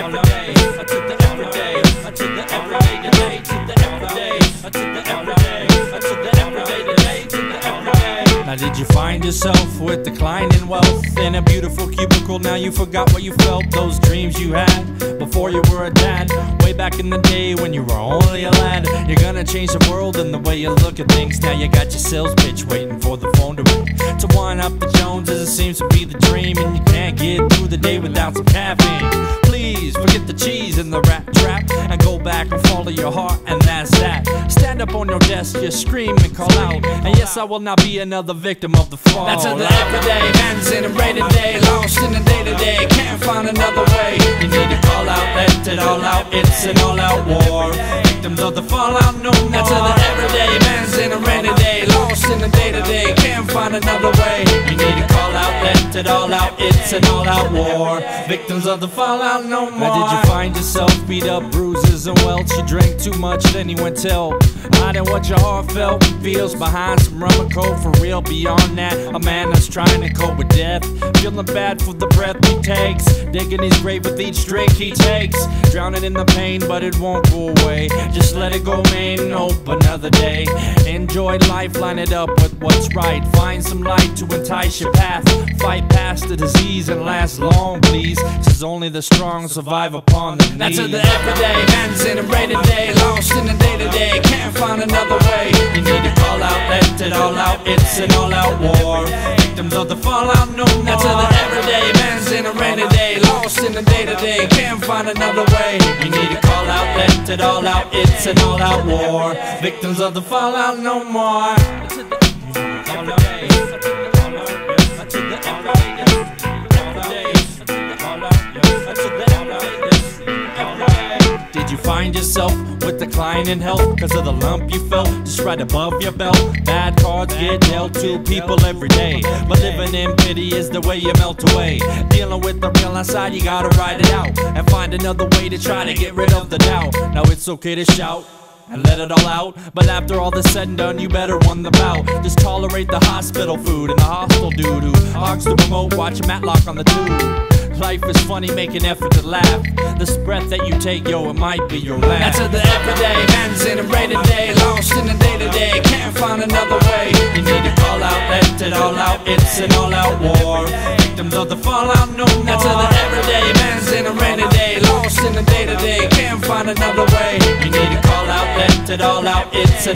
everyday, to the everyday, to the everyday today, to the everyday, to the everyday, to the everyday today, to the everyday. Now did you find yourself with declining wealth in a beautiful cubicle? Now you forgot what you felt, those dreams you had before you were a dad. Way back in the day when you were only a lad. You're gonna change the world and the way you look at things. Now you got your sales pitch waiting for the phone to ring. To wind up the Joneses, it seems to be the dream, and you can't get through the day without some caffeine. Please forget the cheese and the rat trap and go back and follow your heart, and that's that. Stand up on your desk, just scream and call out, and yes, I will not be another victim of the fall. That's the everyday, man's in a rainy day, lost in the day-to-day, can't find another way. You need to call out, let it all out, it's an all-out war. Victims of the fallout no more. That's the everyday, man's in a rainy day, lost in the day-to-day, can't find another way. You need to call out, let it all out, it's an all-out war. Victims of the fallout no more. Now did you find yourself beat up, bruises and welts? You drank too much, then you went tell hiding what your heart felt feels behind some rum and coke. For real, beyond that, a man that's trying to cope with death, feeling bad for the breath he takes, digging his grave with each drink he takes, drowning in the pain, but it won't go away. Just let it go, man, hope another day. Enjoy life, line it up with what's right, find some light to entice your path, fight past the disease and last long, please, 'cause only the strong survive upon the knees. That's the everyday, man's in a rainy day, lost in the day-to-day, can't find another way. You need to call out, let it all out, it's an all-out war. Victims of the fallout no more. That's the everyday, man's in a rainy day, lost in the day-to-day, can't find another way. You need to call out, let it all out, it's an all-out war. Victims of the fallout no more. Did you find yourself with declining health because of the lump you felt just right above your belt? Bad cards get dealt to people every day, but living in pity is the way you melt away. Dealing with the real outside, you gotta ride it out and find another way to try to get rid of the doubt. Now it's okay to shout and let it all out, but after all is said and done, you better won the bout. Just tolerate the hospital food and the hostile dude who hogs the remote, watch Matlock on the tube. Life is funny, make an effort to laugh. This breath that you take, yo, it might be your last. That's the everyday, man's in a rainy day, lost in the day-to-day, can't find another way. You need to call out, let it all out, it's an all-out war. Victims of the fallout no more. That's the everyday, man's in a rainy day, lost in the day-to-day, can't find another way. You need to call out, let it all out, it's an